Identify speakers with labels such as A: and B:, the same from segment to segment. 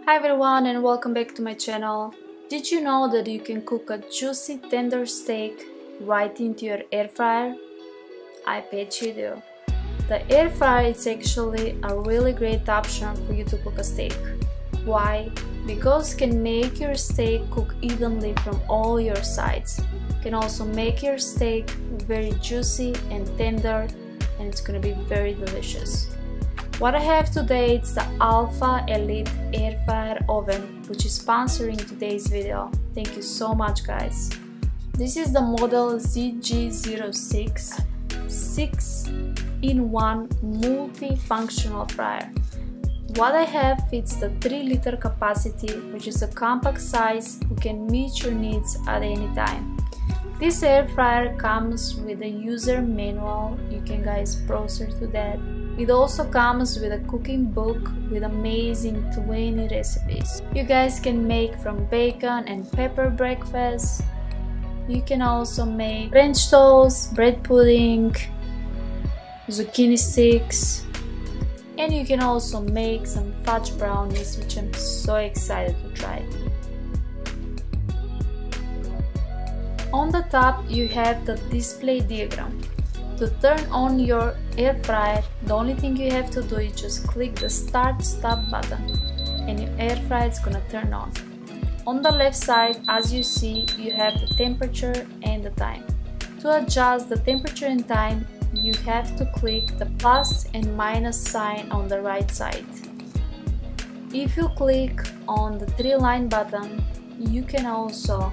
A: Hi everyone and welcome back to my channel. Did you know that you can cook a juicy tender steak right into your air fryer? I bet you do. The air fryer is actually a really great option for you to cook a steak. Why? Because it can make your steak cook evenly from all your sides. It can also make your steak very juicy and tender, and it's gonna be very delicious. What I have today is the Alpha Elite Air Fryer Oven, which is sponsoring today's video. Thank you so much, guys. This is the model ZG06 6-in-1 multifunctional fryer. What I have fits the 3-liter capacity, which is a compact size who can meet your needs at any time. This air fryer comes with a user manual. You can guys browse through that. It also comes with a cooking book with amazing 20 recipes. You guys can make from bacon and pepper breakfast. You can also make French toast, bread pudding, zucchini sticks, and you can also make some fudge brownies, which I'm so excited to try. On the top you have the display diagram. To turn on your air fryer, the only thing you have to do is just click the start stop button and your air fryer is gonna turn on. On the left side, as you see, you have the temperature and the time. To adjust the temperature and time, you have to click the plus and minus sign on the right side. If you click on the 3-line button, you can also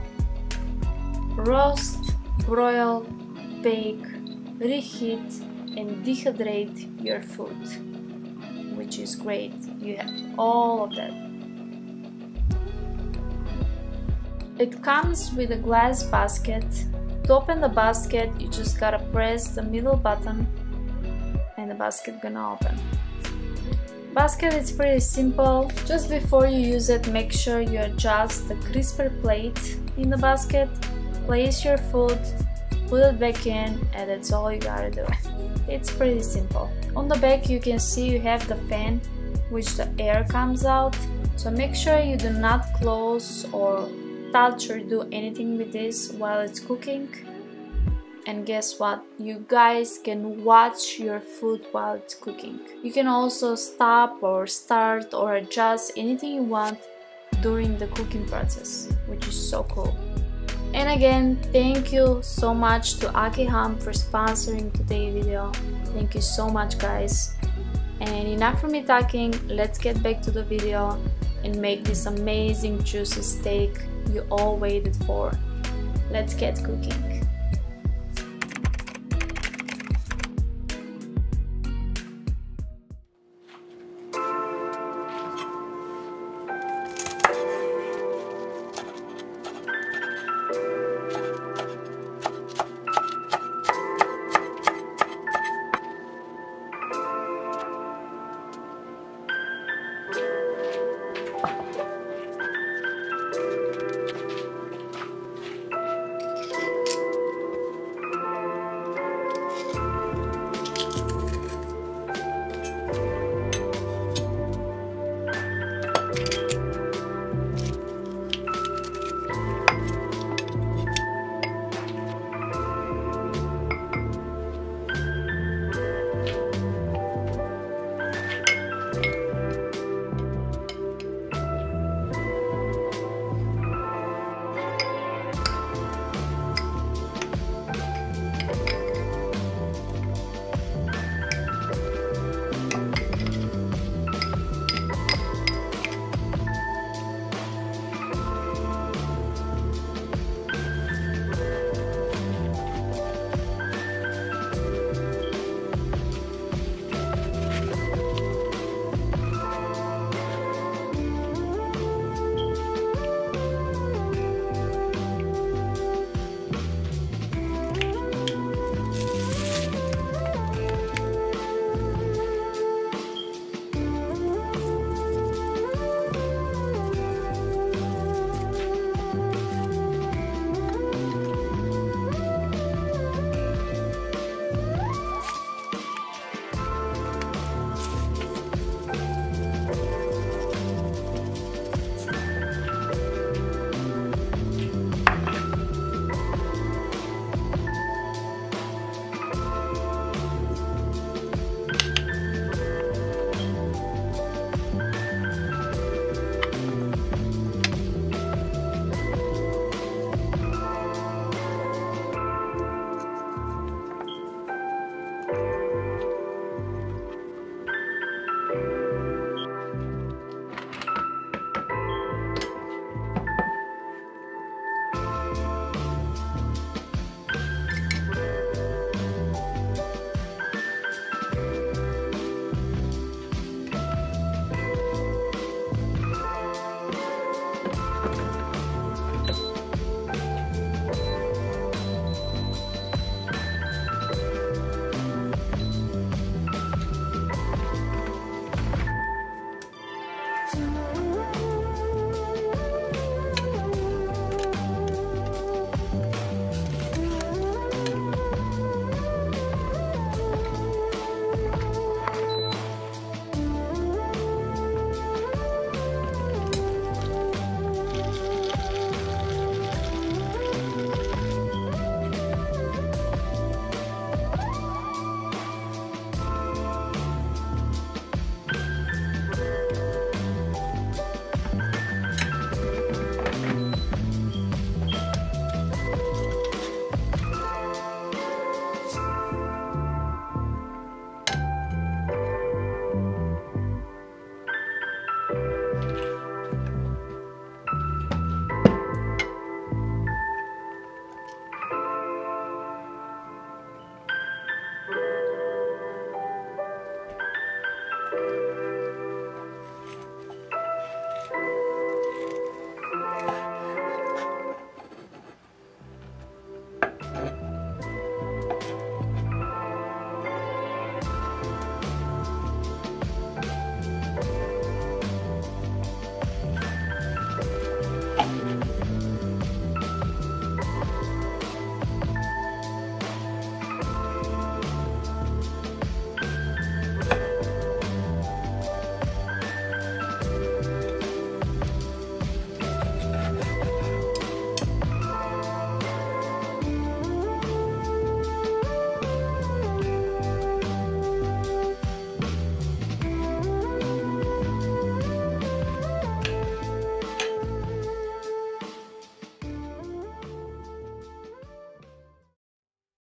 A: roast, broil, bake, reheat and dehydrate your food, which is great. You have all of that. It comes with a glass basket. To open the basket, you just gotta press the middle button and the basket gonna open. Basket is pretty simple. Just before you use it, make sure you adjust the crisper plate in the basket, place your food, put it back in, and that's all you gotta do. It's pretty simple. On the back you can see you have the fan which the air comes out, so make sure you do not close or touch or do anything with this while it's cooking. And guess what? You guys can watch your food while it's cooking. You can also stop or start or adjust anything you want during the cooking process, which is so cool. And again, thank you so much to Akiham for sponsoring today's video. Thank you so much, guys. And enough for me talking, let's get back to the video and make this amazing juicy steak you all waited for. Let's get cooking.